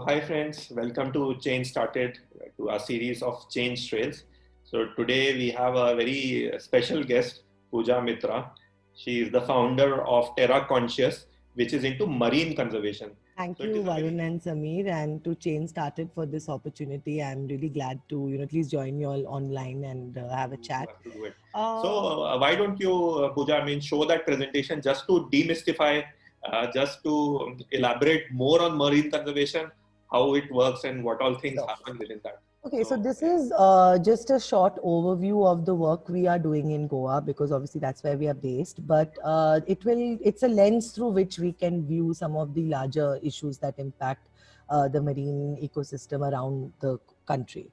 Hi friends, welcome to Change Started, to our series of Change Trails. So today we have a very special guest, Pooja Mitra. She is the founder of Terra Conscious, which is into marine conservation. Thank So it you, is a Varun very and Sameer, and to Chain started for this opportunity. I'm really glad to, at least join you all online and have a you chat. have to do it. Uh, So why don't you, Pooja, show that presentation just to demystify, just to elaborate more on marine conservation, how it works and what all things so, happen within that. okay, so So this yeah. is just a short overview of the work we are doing in Goa because obviously that's where we are based. But it's a lens through which we can view some of the larger issues that impact the marine ecosystem around the country.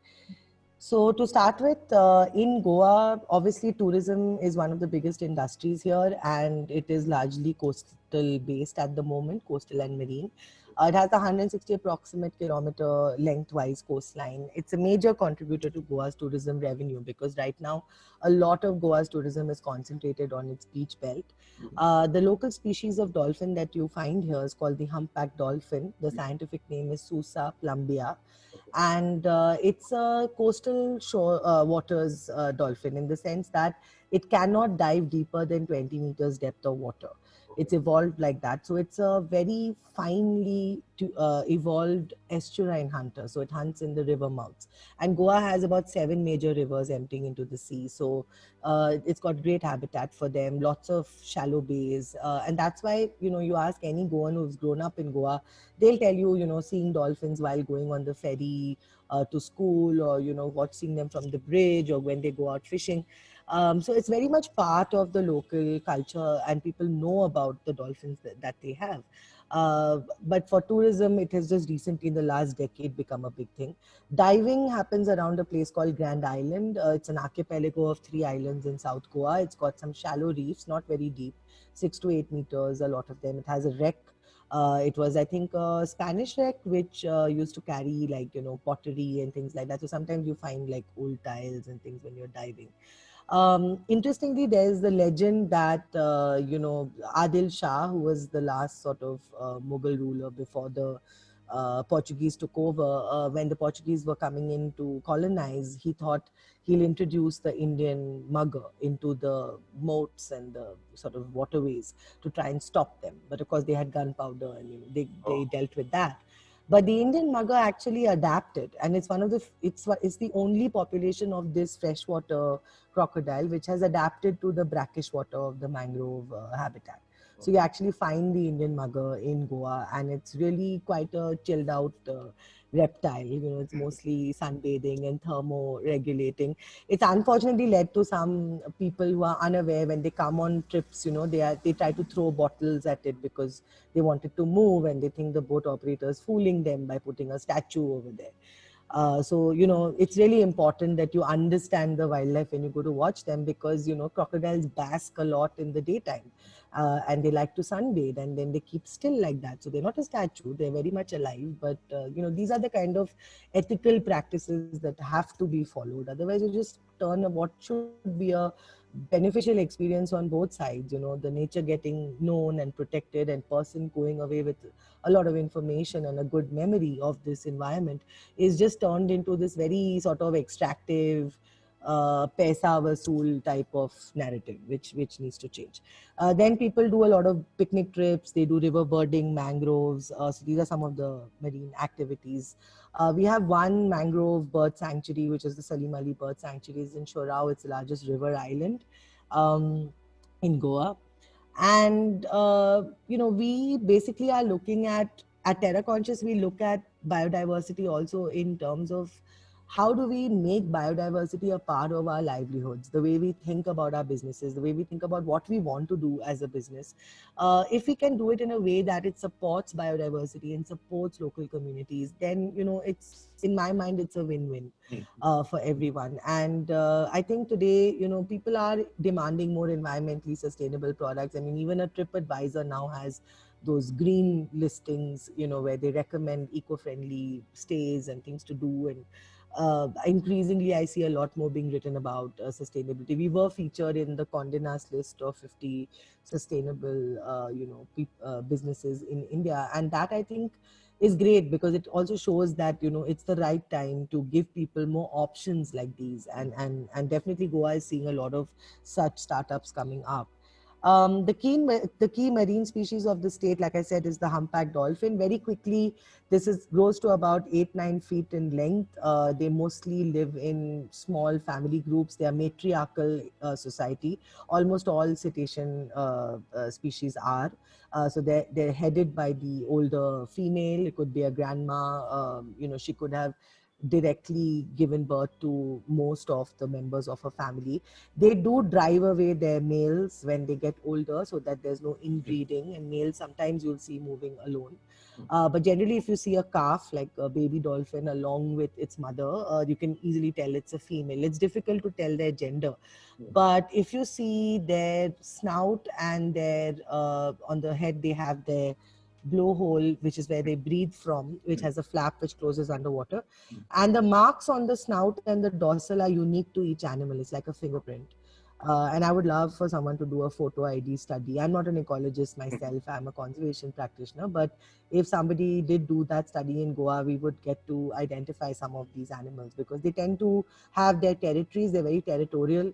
So to start with, in Goa, obviously tourism is one of the biggest industries here, and it is largely coastal based at the moment, coastal and marine. It has a 160 approximate kilometer lengthwise coastline. It's a major contributor to Goa's tourism revenue because right now a lot of Goa's tourism is concentrated on its beach belt. The local species of dolphin that you find here is called the humpback dolphin. The scientific name is Susa plumbea, and it's a coastal shore waters dolphin in the sense that it cannot dive deeper than 20 meters depth of water. It's evolved like that, so it's a very finely evolved estuarine hunter, so it hunts in the river mouths, and Goa has about 7 major rivers emptying into the sea, so it's got great habitat for them, lots of shallow bays, and that's why you ask any Goan who's grown up in Goa, they'll tell you, seeing dolphins while going on the ferry to school, or watching them from the bridge, or when they go out fishing. So it's very much part of the local culture, and people know about the dolphins that they have. But for tourism, it has just recently, in the last decade, become a big thing. Diving happens around a place called Grand Island. It's an archipelago of 3 islands in South Goa. It's got some shallow reefs, not very deep, 6 to 8 meters, a lot of them. It has a wreck. It was, I think, a Spanish wreck which used to carry, like, pottery and things like that. So sometimes you find like old tiles and things when you're diving. Interestingly, there's the legend that, Adil Shah, who was the last sort of Mughal ruler before the Portuguese took over, when the Portuguese were coming in to colonize, he thought he'll introduce the Indian mugger into the moats and the sort of waterways to try and stop them. But of course, they had gunpowder, and they Oh, dealt with that. But the Indian mugger actually adapted, and it's the only population of this freshwater crocodile which has adapted to the brackish water of the mangrove habitat. So you actually find the Indian mugger in Goa, and it's really quite a chilled out reptile. It's mostly sunbathing and thermo-regulating. It's unfortunately led to some people who are unaware when they come on trips. They try to throw bottles at it because they want it to move, and they think the boat operator is fooling them by putting a statue over there. So it's really important that you understand the wildlife when you go to watch them, because crocodiles bask a lot in the daytime, and they like to sunbathe, and then they keep still like that. So they're not a statue; they're very much alive. But these are the kind of ethical practices that have to be followed. Otherwise, you just turn what should be a beneficial experience on both sides. The nature getting known and protected, and person going away with a lot of information and a good memory of this environment, is just turned into this very sort of extractive paisa vasool type of narrative, which needs to change. Then people do a lot of picnic trips, they do river birding, mangroves. So these are some of the marine activities. We have one mangrove bird sanctuary, which is the Salim Ali Bird Sanctuary, is in Shorao. It's the largest river island um, in Goa. And we basically are looking at Terra Conscious, we look at biodiversity also in terms of how do we make biodiversity a part of our livelihoods, the way we think about our businesses, the way we think about what we want to do as a business. If we can do it in a way that it supports biodiversity and supports local communities, then it's, in my mind, it's a win-win for everyone. And I think today, people are demanding more environmentally sustainable products. I mean, even a TripAdvisor now has those green listings, where they recommend eco-friendly stays and things to do. And increasingly, I see a lot more being written about sustainability. We were featured in the Condé Nast list of 50 sustainable, businesses in India, and that, I think, is great, because it also shows that, it's the right time to give people more options like these. And definitely Goa is seeing a lot of such startups coming up. The key marine species of the state, like I said, is the humpback dolphin. Very quickly, this grows to about 8-9 feet in length. They mostly live in small family groups. They are matriarchal society. Almost all cetacean species are. So they're headed by the older female. It could be a grandma. She could have directly given birth to most of the members of a family. They do drive away their males when they get older, so that there's no inbreeding, and males sometimes you'll see moving alone. But generally, if you see a calf, like a baby dolphin, along with its mother, you can easily tell it's a female. It's difficult to tell their gender. But if you see their snout and their on the head, they have their blowhole, which is where they breathe from, which has a flap which closes underwater. And the marks on the snout and the dorsal are unique to each animal. It's like a fingerprint. And I would love for someone to do a photo ID study. I'm not an ecologist myself, I'm a conservation practitioner. But if somebody did do that study in Goa, we would get to identify some of these animals, because they tend to have their territories, they're very territorial.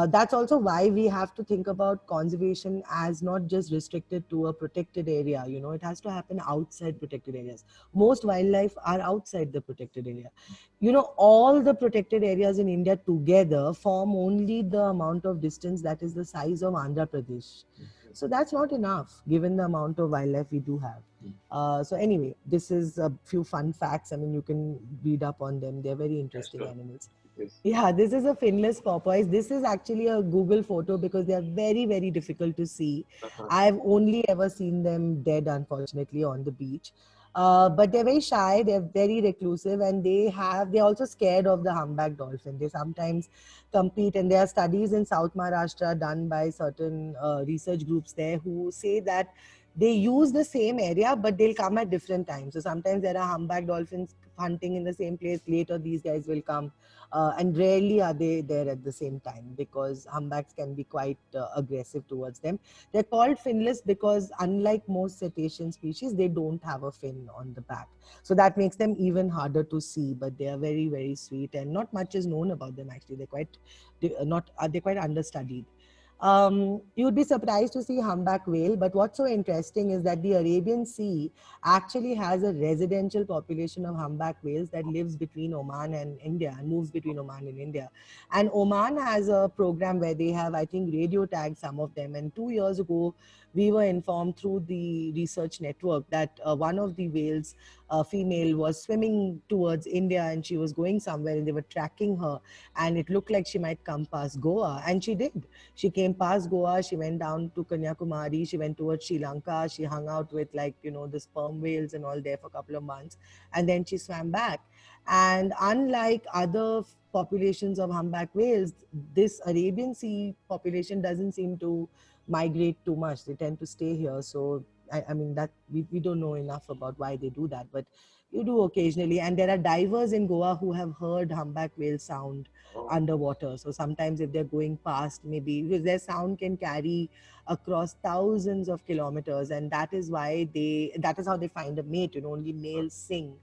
That's also why we have to think about conservation as not just restricted to a protected area. It has to happen outside protected areas. Most wildlife are outside the protected area. All the protected areas in India together form only the amount of distance that is the size of Andhra Pradesh. So that's not enough given the amount of wildlife we do have. So anyway, this is a few fun facts. I mean, you can read up on them. They're very interesting animals. Yes. Yeah, this is a finless porpoise. This is actually a Google photo, because they are very, very difficult to see. I've only ever seen them dead, unfortunately, on the beach. But they're very shy, they're very reclusive, and they're also scared of the humpback dolphin. They sometimes compete, and there are studies in South Maharashtra done by certain research groups there, who say that they use the same area, but they'll come at different times. So sometimes there are humpback dolphins hunting in the same place. Later, these guys will come. And rarely are they there at the same time, because humpbacks can be quite aggressive towards them. They're called finless because, unlike most cetacean species, they don't have a fin on the back. So that makes them even harder to see, but they are very, very sweet, and not much is known about them actually. They're quite understudied. You'd be surprised to see humpback whale, but what's so interesting is that the Arabian Sea actually has a residential population of humpback whales that lives between Oman and India, and moves between Oman and India. And Oman has a program where they have, I think, radio tagged some of them. And 2 years ago, we were informed through the research network that one of the whales, female, was swimming towards India, and she was going somewhere, and they were tracking her, and it looked like she might come past Goa, and she did. She came past Goa, she went down to Kanyakumari, she went towards Sri Lanka, she hung out with, like, the sperm whales and all there for a couple of months, and then she swam back. And unlike other populations of humpback whales, this Arabian Sea population doesn't seem to migrate too much. They tend to stay here. So I mean, that we don't know enough about why they do that, but you do occasionally. And there are divers in Goa who have heard humpback whale sound underwater. So sometimes if they're going past, maybe because their sound can carry across thousands of kilometers, and that is how they find a mate. Only males sing.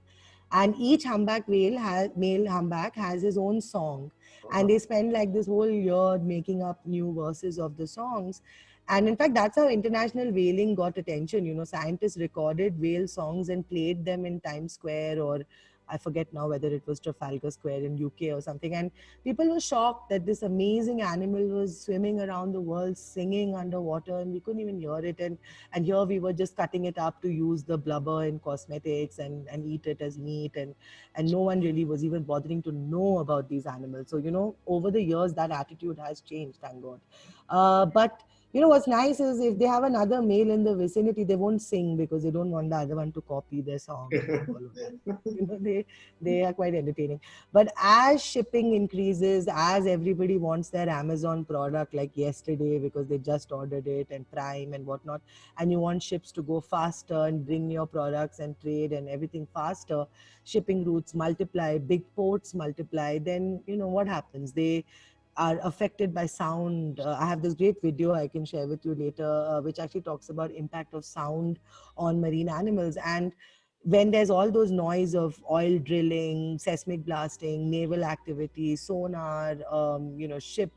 And each male humpback has his own song, and they spend like this whole year making up new verses of the songs. And in fact, that's how international whaling got attention. Scientists recorded whale songs and played them in Times Square, or I forget now whether it was Trafalgar Square in UK or something. And people were shocked that this amazing animal was swimming around the world singing underwater, and we couldn't even hear it. And here we were just cutting it up to use the blubber in cosmetics, and eat it as meat. And no one really was even bothering to know about these animals. So, over the years, that attitude has changed, thank God. But what's nice is, if they have another male in the vicinity, they won't sing, because they don't want the other one to copy their song and all of that. They are quite entertaining. But as shipping increases, as everybody wants their Amazon product like yesterday, because they just ordered it, and Prime and whatnot, and you want ships to go faster and bring your products and trade and everything faster, shipping routes multiply, big ports multiply, then what happens? They are affected by sound. I have this great video I can share with you later, which actually talks about impact of sound on marine animals. And when there's all those noise of oil drilling, seismic blasting, naval activity, sonar, ship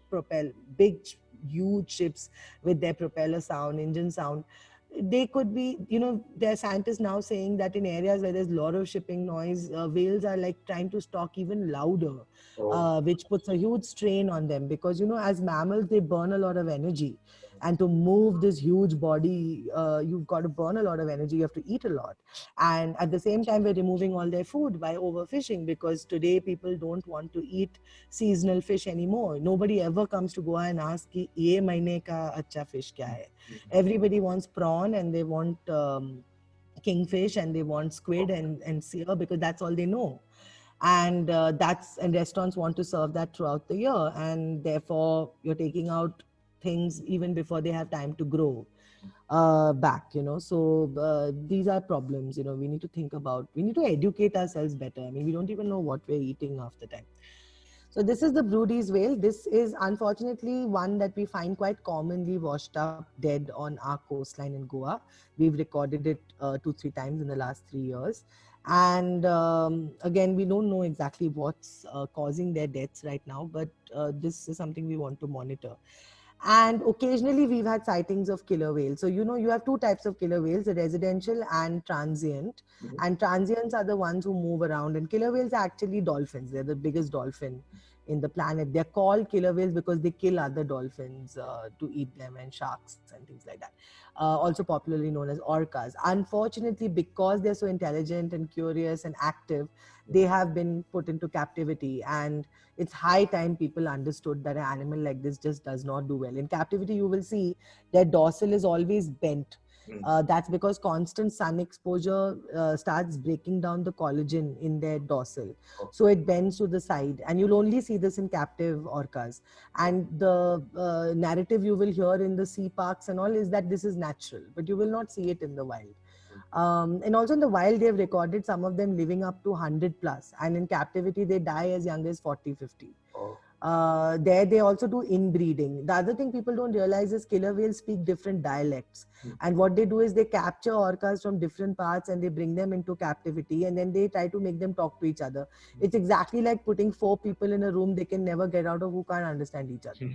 huge ships with their propeller sound, engine sound, they could be, there are scientists now saying that in areas where there's a lot of shipping noise, whales are like trying to stalk even louder, Oh. which puts a huge strain on them because, as mammals, they burn a lot of energy. And to move this huge body, you've got to burn a lot of energy. You have to eat a lot. And at the same time, we're removing all their food by overfishing because today people don't want to eat seasonal fish anymore. Nobody ever comes to Goa and ask, कि ये महीने का अच्छा fish क्या है? Everybody wants prawn and they want kingfish and they want squid and seal because that's all they know. And and restaurants want to serve that throughout the year, and therefore you're taking out things even before they have time to grow back. So these are problems. We need to think about, we need to educate ourselves better. I mean, we don't even know what we're eating half the time. So this is the Broodies whale. This is unfortunately one that we find quite commonly washed up dead on our coastline in Goa. We've recorded it 2-3 times in the last 3 years. And again, we don't know exactly what's causing their deaths right now, but this is something we want to monitor. And occasionally we've had sightings of killer whales. So, you have two types of killer whales, the residential and transient. And transients are the ones who move around. And killer whales are actually dolphins. They're the biggest dolphin in the planet. They're called killer whales because they kill other dolphins to eat them, and sharks and things like that. Also popularly known as orcas. Unfortunately, because they're so intelligent and curious and active, they have been put into captivity. And it's high time people understood that an animal like this just does not do well. In captivity, you will see their dorsal is always bent. That's because constant sun exposure starts breaking down the collagen in their dorsal. So it bends to the side, and you'll only see this in captive orcas. And the narrative you will hear in the sea parks and all is that this is natural, but you will not see it in the wild. And also in the wild, they've recorded some of them living up to 100 plus, and in captivity, they die as young as 40, 50. There they also do inbreeding. The other thing people don't realize is killer whales speak different dialects. And what they do is they capture orcas from different parts and they bring them into captivity, and then they try to make them talk to each other. It's exactly like putting 4 people in a room they can never get out of, who can't understand each other.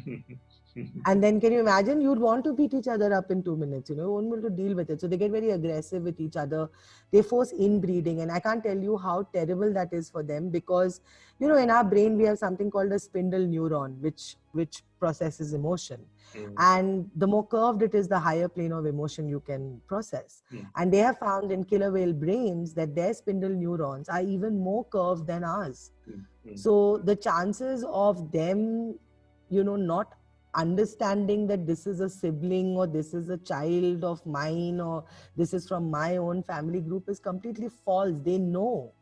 And then can you imagine, you'd want to beat each other up in 2 minutes, you won't be able to deal with it. So they get very aggressive with each other. They force inbreeding. And I can't tell you how terrible that is for them because, in our brain, we have something called a spindle neuron, which processes emotion. And the more curved it is, the higher plane of emotion you can process. And they have found in killer whale brains that their spindle neurons are even more curved than ours. So the chances of them, not understanding that this is a sibling or this is a child of mine or this is from my own family group is completely false. They know.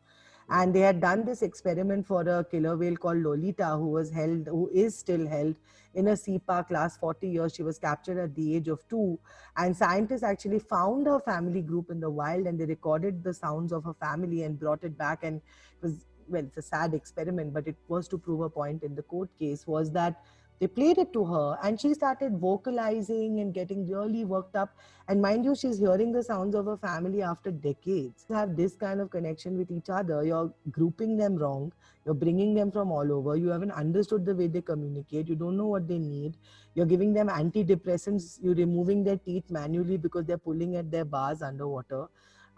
And they had done this experiment for a killer whale called Lolita, who is still held in a sea park last 40 years. She was captured at the age of 2. And scientists actually found her family group in the wild, and they recorded the sounds of her family and brought it back. And it was, well, it's a sad experiment, but it was to prove a point in the court case, was that they played it to her and she started vocalizing and getting really worked up. And mind you, she's hearing the sounds of her family after decades. To have this kind of connection with each other, you're grouping them wrong. You're bringing them from all over. You haven't understood the way they communicate. You don't know what they need. You're giving them antidepressants. You're removing their teeth manually because they're pulling at their bars underwater.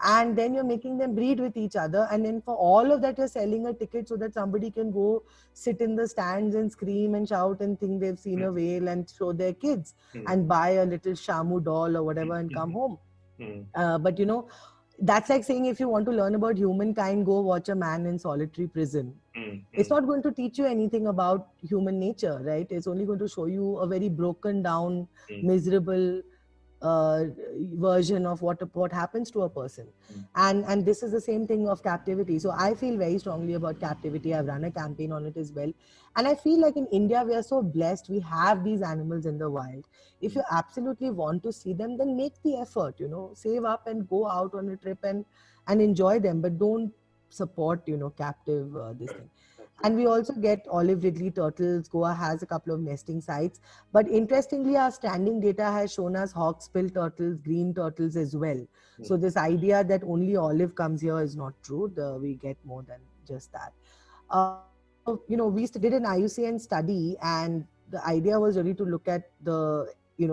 And then you're making them breed with each other. And then for all of that, you're selling a ticket so that somebody can go sit in the stands and scream and shout and think they've seen a whale and show their kids and buy a little Shamu doll or whatever and come home. But that's like saying if you want to learn about humankind, go watch a man in solitary prison. It's not going to teach you anything about human nature, right? It's only going to show you a very broken down, miserable version of what happens to a person. And this is the same thing of captivity. So I feel very strongly about captivity. I've run a campaign on it as well. And I feel like in India, we are so blessed. We have these animals in the wild. If you absolutely want to see them, then make the effort, save up and go out on a trip and enjoy them, but don't support, captive this thing. And we also get olive ridley turtles. Goa has a couple of nesting sites. But interestingly, our standing data has shown us hawksbill turtles, green turtles as well. So this idea that only olive comes here is not true. We get more than just that. So, we did an IUCN study, and the idea was really to look at the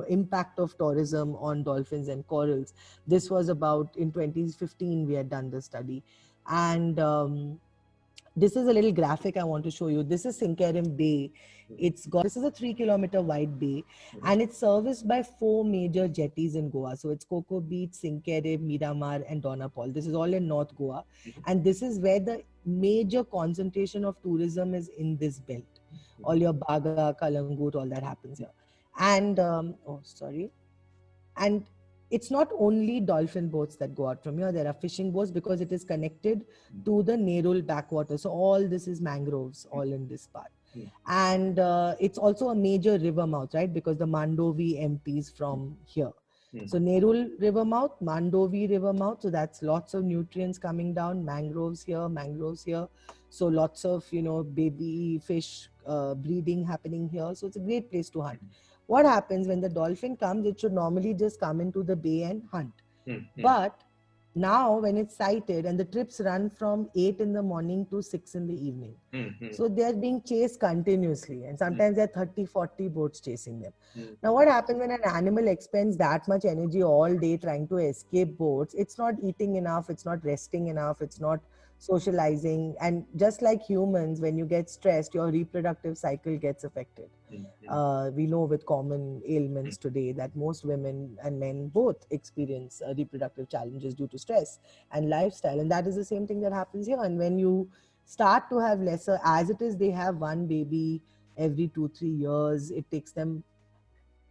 impact of tourism on dolphins and corals. This was about in 2015 we had done the study. And this is a little graphic I want to show you. This is Sinkaram Bay. This is a 3 kilometer wide bay, and it's serviced by 4 major jetties in Goa. So it's Coco Beach, Sinkaram, Miramar, and Donapal. This is all in North Goa. And this is where the major concentration of tourism is in this belt. All your Baga, Kalangut, all that happens here. And, and it's not only dolphin boats that go out from here. There are fishing boats because it is connected to the Nerul backwater. So all this is mangroves, all in this part. And it's also a major river mouth, right? Because the Mandovi empties from here. So Nerul river mouth, Mandovi river mouth. So that's lots of nutrients coming down, mangroves here, mangroves here. So lots of, baby fish breeding happening here. So it's a great place to hunt. What happens when the dolphin comes, it should normally just come into the bay and hunt. But now when it's sighted, and the trips run from 8 in the morning to 6 in the evening. So they're being chased continuously, and sometimes there are 30, 40 boats chasing them. Now what happens when an animal expends that much energy all day trying to escape boats? It's not eating enough, it's not resting enough, it's not socializing. And just like humans, when you get stressed, your reproductive cycle gets affected. We know with common ailments today that most women and men both experience reproductive challenges due to stress and lifestyle. And that is the same thing that happens here. And when you start to have lesser, as it is, they have one baby every 2-3 years. It takes them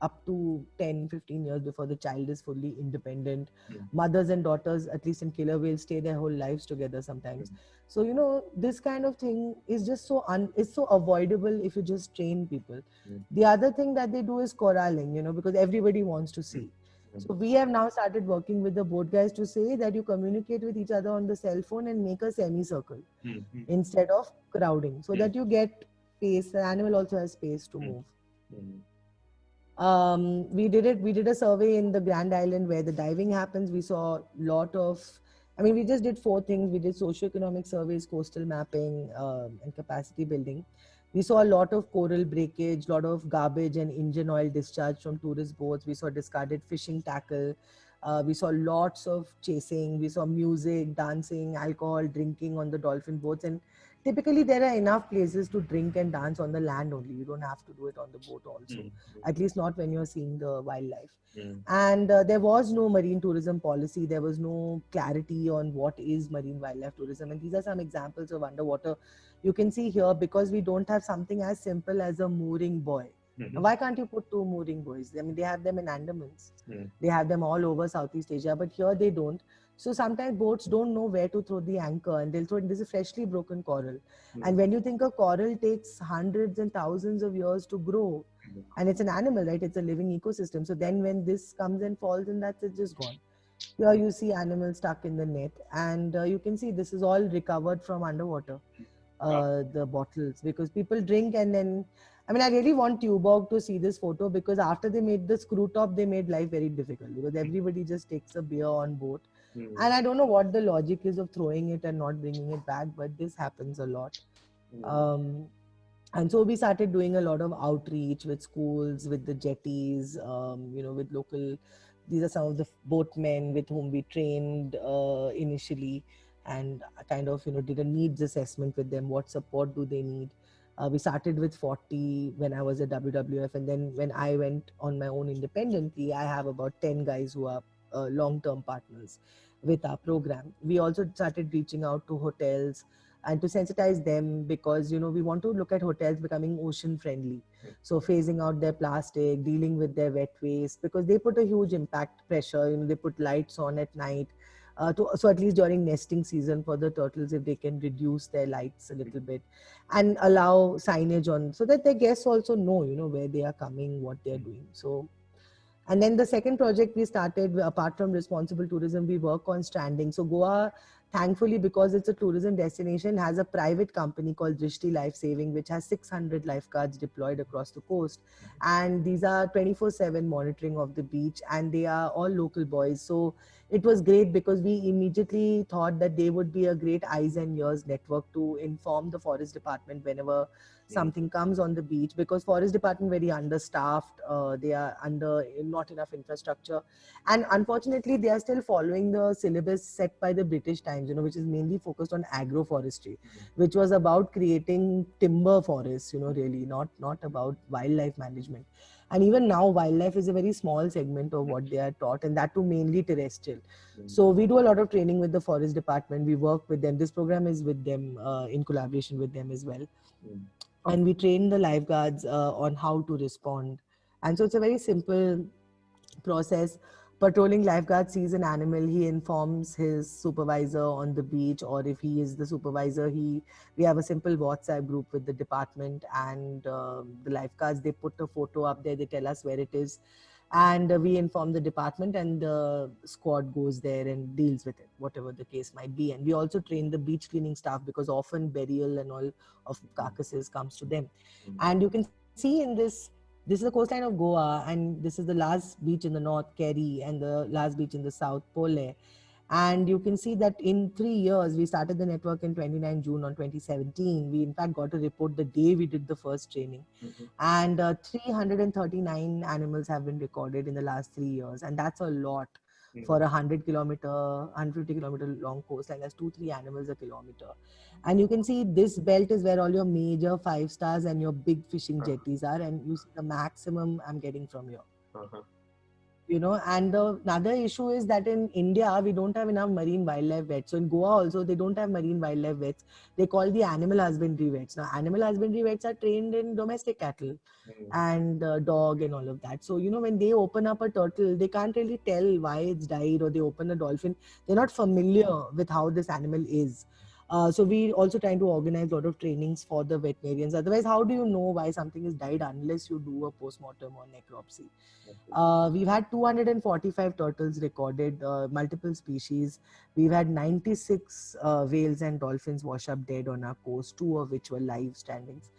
up to 10-15 years before the child is fully independent. Mothers and daughters, at least in killer whales, stay their whole lives together sometimes. So this kind of thing is just it's so avoidable if you just train people. The other thing that they do is corralling, because everybody wants to see. So we have now started working with the boat guys to say that you communicate with each other on the cell phone and make a semicircle instead of crowding, so that you get space. The animal also has space to move. We did a survey in the Grand Island where the diving happens. We saw a lot of, we just did 4 things. We did socioeconomic surveys, coastal mapping, and capacity building. We saw a lot of coral breakage, a lot of garbage and engine oil discharge from tourist boats. We saw discarded fishing tackle. We saw lots of chasing. We saw music, dancing, alcohol, drinking on the dolphin boats. And typically there are enough places to drink and dance on the land only. You don't have to do it on the boat also, at least not when you're seeing the wildlife. And there was no marine tourism policy. There was no clarity on what is marine wildlife tourism. And these are some examples of underwater. You can see here, because we don't have something as simple as a mooring buoy. Why can't you put 2 mooring buoys? They have them in Andamans. They have them all over Southeast Asia, but here they don't. So sometimes boats don't know where to throw the anchor, and they'll throw it. This is a freshly broken coral. And when you think a coral takes hundreds and thousands of years to grow, and it's an animal, right? It's a living ecosystem. So then when this comes and falls, and that's it, just gone. Here you see animals stuck in the net, and you can see this is all recovered from underwater, the bottles, because people drink. And then, I really want Tuborg to see this photo, because after they made the screw top, they made life very difficult, because everybody just takes a beer on boat. And I don't know what the logic is of throwing it and not bringing it back, but this happens a lot. And so we started doing a lot of outreach with schools, with the jetties, with local. These are some of the boatmen with whom we trained initially, and kind of, did a needs assessment with them. What support do they need? We started with 40 when I was at WWF. And then when I went on my own independently, I have about 10 guys who are long-term partners with our program. We also started reaching out to hotels and to sensitize them, because, we want to look at hotels becoming ocean friendly. So phasing out their plastic, dealing with their wet waste, because they put a huge impact pressure. They put lights on at night. So at least during nesting season for the turtles, if they can reduce their lights a little bit and allow signage on, so that their guests also know, where they are coming, what they're doing. So, and then the second project we started, apart from responsible tourism, we work on stranding. So Goa thankfully, because it's a tourism destination, has a private company called Drishti Life Saving, which has 600 lifeguards deployed across the coast. And these are 24/7 monitoring of the beach, and they are all local boys. So it was great because we immediately thought that they would be a great eyes and ears network to inform the forest department whenever something comes on the beach, because forest department very understaffed, they are under not enough infrastructure, and unfortunately they are still following the syllabus set by the British Times, which is mainly focused on agroforestry, which was about creating timber forests, really not about wildlife management. And even now wildlife is a very small segment of what they are taught, and that too mainly terrestrial. So we do a lot of training with the forest department. We work with them. This program is with them, in collaboration with them as well. And we train the lifeguards on how to respond. And so it's a very simple process. Patrolling lifeguard sees an animal, he informs his supervisor on the beach, or if he is the supervisor, we have a simple WhatsApp group with the department, and the lifeguards, they put a photo up there, they tell us where it is, and we inform the department, and the squad goes there and deals with it, whatever the case might be. And we also train the beach cleaning staff, because often burial and all of carcasses comes to them. And you can see in this is the coastline of Goa, and this is the last beach in the north, Kerry, and the last beach in the south, Pole. And you can see that in 3 years, we started the network in 29 June on 2017. We in fact got a report the day we did the first training. And 339 animals have been recorded in the last 3 years. And that's a lot for a 150 kilometer long coastline. That's 2-3 animals a kilometer. And you can see this belt is where all your major 5 stars and your big fishing jetties are. And you see the maximum I'm getting from here. And the another issue is that in India, we don't have enough marine wildlife vets. So in Goa also, they don't have marine wildlife vets. They call the animal husbandry vets. Now, animal husbandry vets are trained in domestic cattle and dog and all of that. So, when they open up a turtle, they can't really tell why it's died, or they open a dolphin. They're not familiar with how this animal is. So we also trying to organize a lot of trainings for the veterinarians. Otherwise, how do you know why something is died unless you do a postmortem or necropsy? We've had 245 turtles recorded, multiple species. We've had 96 whales and dolphins wash up dead on our coast, 2 of which were live standings.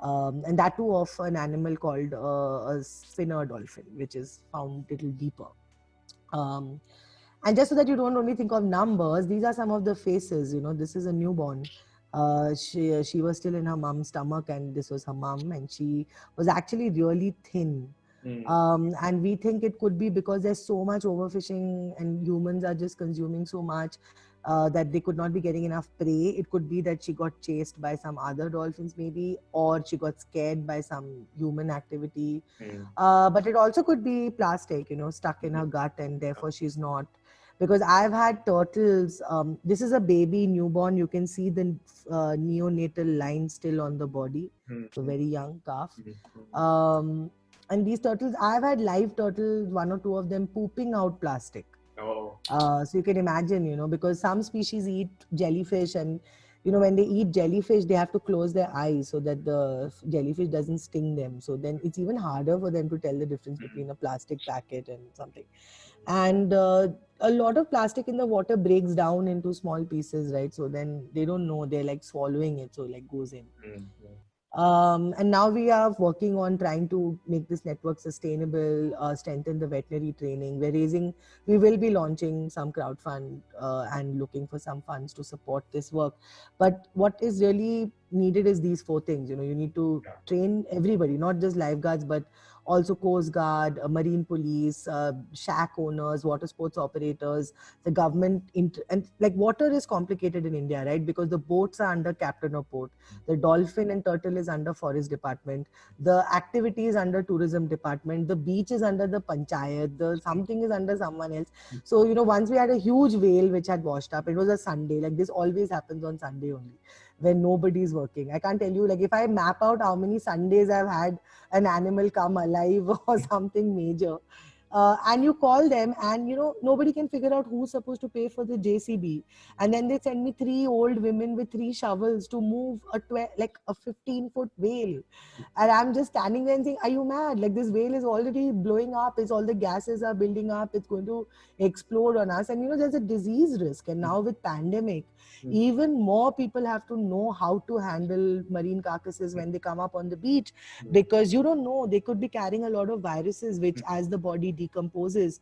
And that too of an animal called a spinner dolphin, which is found a little deeper. And just so that you don't only think of numbers, these are some of the faces. This is a newborn. She was still in her mom's stomach, and this was her mom, and she was actually really thin. And we think it could be because there's so much overfishing and humans are just consuming so much that they could not be getting enough prey. It could be that she got chased by some other dolphins maybe, or she got scared by some human activity. But it also could be plastic, stuck in her gut, and therefore she's not. Because I've had turtles, this is a baby newborn, you can see the neonatal line still on the body, so very young calf. And these turtles, I've had live turtles, 1 or 2 of them pooping out plastic. So you can imagine, because some species eat jellyfish, and when they eat jellyfish, they have to close their eyes so that the jellyfish doesn't sting them. So then it's even harder for them to tell the difference between a plastic packet and something. And a lot of plastic in the water breaks down into small pieces, right? So then they don't know, they're like swallowing it, so like goes in. And now we are working on trying to make this network sustainable, strengthen the veterinary training. We will be launching some crowdfund and looking for some funds to support this work. But what is really needed is these 4 things. You need to train everybody, not just lifeguards, but also Coast Guard, Marine Police, shack owners, water sports operators, the government. And like water is complicated in India, right? Because the boats are under captain of port. The dolphin and turtle is under forest department. The activity is under tourism department. The beach is under the panchayat. The something is under someone else. So, once we had a huge whale which had washed up. It was a Sunday. Like this always happens on Sunday only, when nobody's working. I can't tell you, like if I map out how many Sundays I've had an animal come alive or something major, and you call them, and nobody can figure out who's supposed to pay for the JCB. And then they send me three old women with three shovels to move like a 15-foot whale. And I'm just standing there and saying, are you mad? Like, this whale is already blowing up. It's all the gases are building up. It's going to explode on us. And there's a disease risk. And now with pandemic, even more people have to know how to handle marine carcasses when they come up on the beach, because you don't know, they could be carrying a lot of viruses, which as the body decomposes,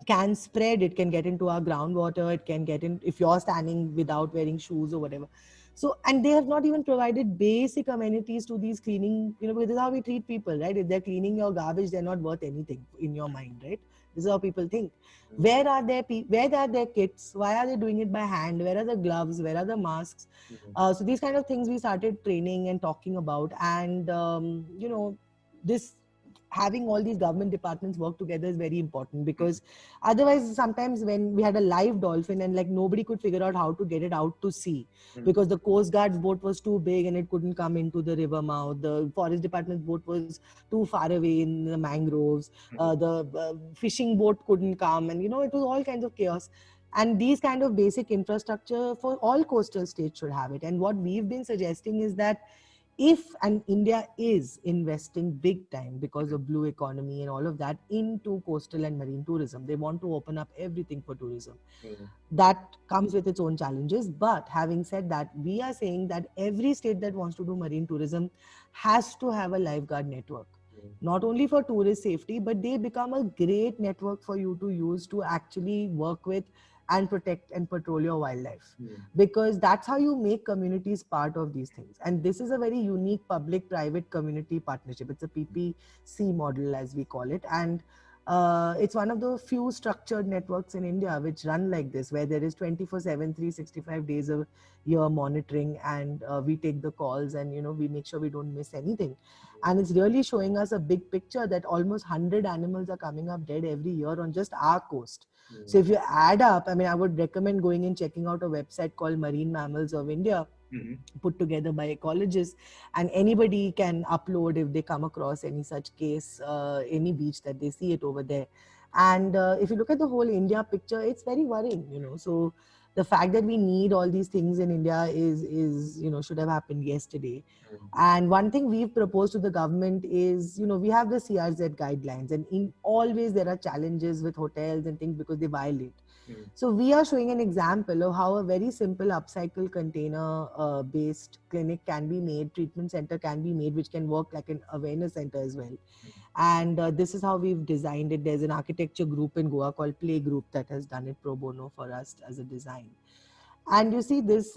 can spread. It can get into our groundwater. It can get in if you're standing without wearing shoes or whatever. So, and they have not even provided basic amenities to these cleaning, because this is how we treat people, right? If they're cleaning your garbage, they're not worth anything in your mind, right? This is how people think. Where are their kits? Why are they doing it by hand? Where are the gloves? Where are the masks? So these kind of things we started training and talking about. And, this having all these government departments work together is very important, because otherwise sometimes when we had a live dolphin and like nobody could figure out how to get it out to sea, because the Coast Guard's boat was too big and it couldn't come into the river mouth. The Forest Department's boat was too far away in the mangroves. The fishing boat couldn't come, and it was all kinds of chaos. And these kind of basic infrastructure for all coastal states should have it. And what we've been suggesting is that and India is investing big time because of blue economy and all of that into coastal and marine tourism. They want to open up everything for tourism. That comes with its own challenges. But having said that, we are saying that every state that wants to do marine tourism has to have a lifeguard network. Not only for tourist safety, but they become a great network for you to use to actually work with and protect and patrol your wildlife, because that's how you make communities part of these things. And this is a very unique public-private community partnership. It's a PPC model, as we call it. And it's one of the few structured networks in India which run like this, where there is 24/7, 365 days a year monitoring, and we take the calls, and we make sure we don't miss anything. And it's really showing us a big picture that almost 100 animals are coming up dead every year on just our coast. So if you add up, I would recommend going and checking out a website called Marine Mammals of India, put together by ecologists, and anybody can upload if they come across any such case, any beach that they see it over there. And if you look at the whole India picture, it's very worrying, So the fact that we need all these things in India is should have happened yesterday. And one thing we've proposed to the government is, we have the CRZ guidelines, and always there are challenges with hotels and things because they violate. So we are showing an example of how a very simple upcycle container based clinic can be made, treatment center can be made, which can work like an awareness center as well. And this is how we've designed it. There's an architecture group in Goa called Play Group that has done it pro bono for us as a design. And you see this, it's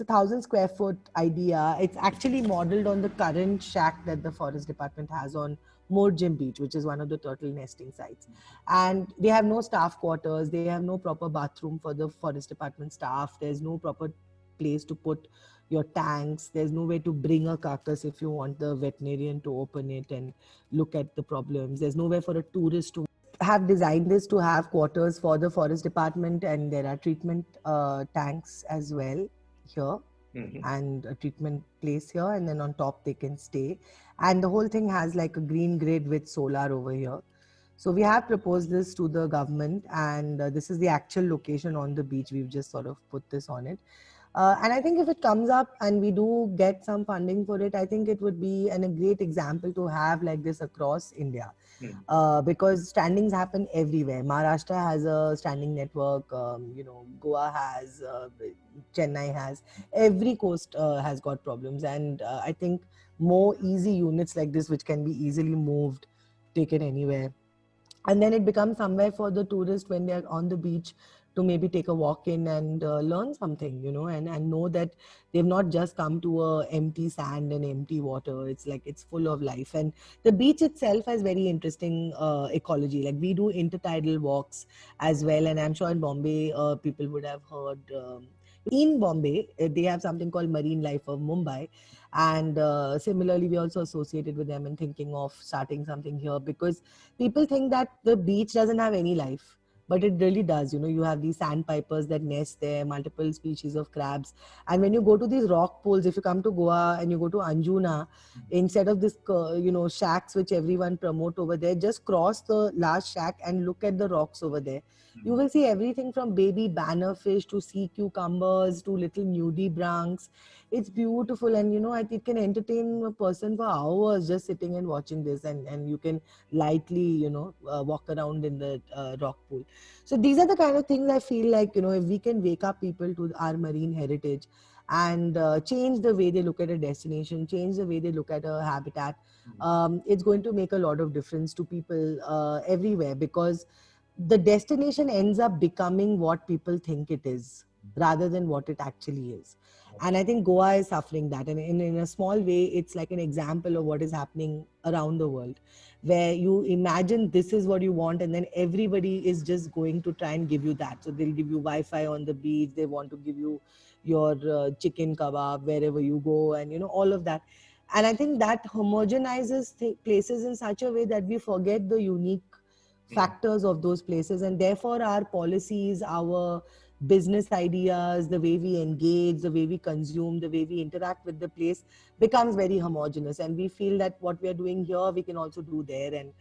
a 1,000 square foot idea. It's actually modeled on the current shack that the Forest Department has on Morjim Beach, which is one of the turtle nesting sites. And they have no staff quarters. They have no proper bathroom for the Forest Department staff. There's no proper place to put your tanks. There's no way to bring a carcass if you want the veterinarian to open it and look at the problems. There's nowhere for a tourist to have designed this to have quarters for the Forest Department, and there are treatment tanks as well here. And a treatment place here, and then on top they can stay. And the whole thing has like a green grid with solar over here. So we have proposed this to the government, and this is the actual location on the beach. We've just sort of put this on it. And I think if it comes up and we do get some funding for it, I think it would be a great example to have like this across India. Because standings happen everywhere. Maharashtra has a standing network, Goa has, Chennai has, every coast has got problems. And I think more easy units like this, which can be easily moved, taken anywhere. And then it becomes somewhere for the tourist when they're on the beach to maybe take a walk in and learn something, and know that they've not just come to a empty sand and empty water. It's like it's full of life. And the beach itself has very interesting ecology. Like we do intertidal walks as well. And I'm sure in Bombay, people would have heard. In Bombay, they have something called Marine Life of Mumbai. And similarly, we also associated with them in thinking of starting something here, because people think that the beach doesn't have any life. but it really does. You have these sandpipers that nest there, multiple species of crabs. And when you go to these rock pools, if you come to Goa and you go to Anjuna, instead of this, shacks which everyone promote over there, just cross the last shack and look at the rocks over there. You will see everything from baby bannerfish to sea cucumbers to little nudibranchs. It's beautiful, and it can entertain a person for hours just sitting and watching this, and you can lightly walk around in the rock pool. So these are the kind of things I feel like, if we can wake up people to our marine heritage and change the way they look at a destination, change the way they look at a habitat, it's going to make a lot of difference to people everywhere, because the destination ends up becoming what people think it is rather than what it actually is. And I think Goa is suffering that. And in a small way, it's like an example of what is happening around the world, where you imagine this is what you want, and then everybody is just going to try and give you that. So they'll give you Wi-Fi on the beach. They want to give you your chicken kebab wherever you go, and all of that. And I think that homogenizes places in such a way that we forget the unique factors of those places, and therefore our policies, our business ideas, the way we engage, the way we consume, the way we interact with the place becomes very homogeneous, and we feel that what we are doing here we can also do there. And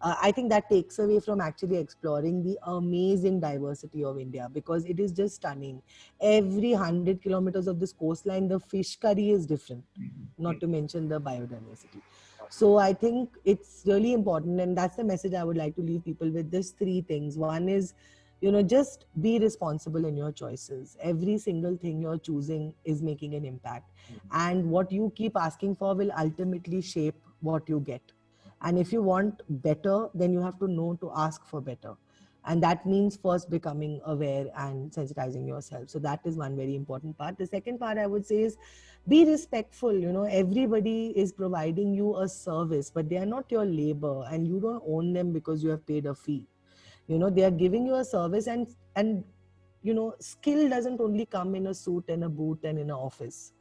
I think that takes away from actually exploring the amazing diversity of India, because it is just stunning. Every 100 kilometers of this coastline, the fish curry is different, not to mention the biodiversity. So I think it's really important, and that's the message I would like to leave people with. This three things. One is, just be responsible in your choices. Every single thing you're choosing is making an impact. And what you keep asking for will ultimately shape what you get. And if you want better, then you have to know to ask for better. And that means first becoming aware and sensitizing yourself. So that is one very important part. The second part I would say is be respectful. Everybody is providing you a service, but they are not your labor, and you don't own them because you have paid a fee. They are giving you a service, and skill doesn't only come in a suit and a boot and in an office.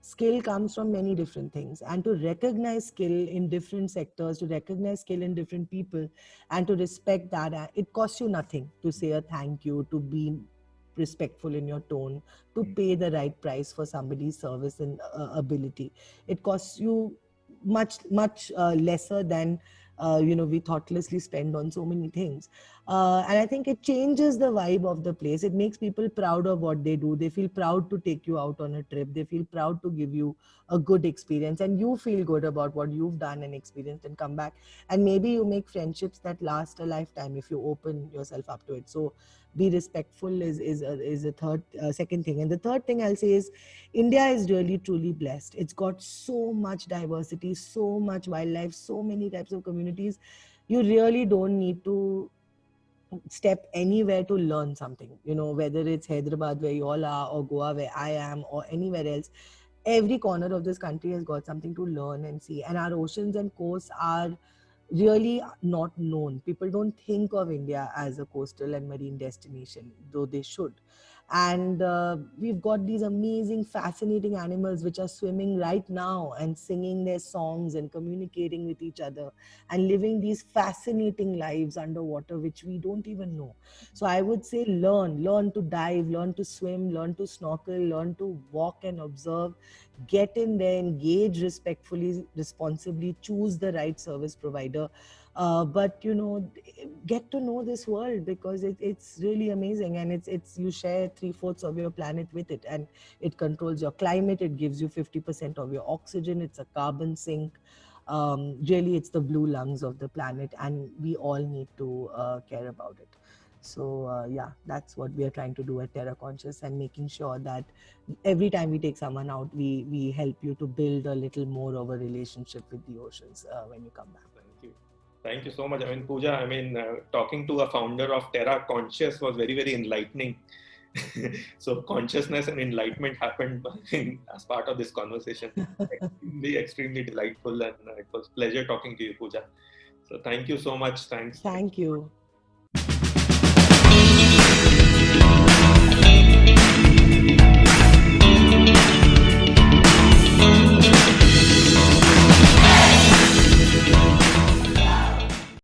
Skill comes from many different things, and to recognize skill in different sectors, to recognize skill in different people, and to respect that, it costs you nothing to say a thank you, to be respectful in your tone, to pay the right price for somebody's service and ability. It costs you much lesser than we thoughtlessly spend on so many things. And I think it changes the vibe of the place. It makes people proud of what they do. They feel proud to take you out on a trip. They feel proud to give you a good experience, and you feel good about what you've done and experienced and come back. And maybe you make friendships that last a lifetime if you open yourself up to it. So be respectful is a second thing. And the third thing I'll say is India is really truly blessed. It's got so much diversity, so much wildlife, so many types of communities. You really don't need to step anywhere to learn something, whether it's Hyderabad where you all are, or Goa where I am, or anywhere else. Every corner of this country has got something to learn and see. And our oceans and coasts are really not known. People don't think of India as a coastal and marine destination, though they should. And we've got these amazing, fascinating animals which are swimming right now and singing their songs and communicating with each other and living these fascinating lives underwater, which we don't even know. So I would say learn to dive, learn to swim, learn to snorkel, learn to walk and observe. Get in there, engage respectfully, responsibly, choose the right service provider. But get to know this world, because it's really amazing, and it's you share 3/4 of your planet with it, and it controls your climate. It gives you 50% of your oxygen. It's a carbon sink. Really, it's the blue lungs of the planet, and we all need to care about it. So yeah, that's what we are trying to do at Terra Conscious, and making sure that every time we take someone out, we help you to build a little more of a relationship with the oceans when you come back. Thank you so much. I mean, Pooja, talking to a founder of Terra Conscious was very, very enlightening. So consciousness and enlightenment happened as part of this conversation. Extremely delightful, and it was a pleasure talking to you, Pooja. So thank you so much. Thanks. Thank you.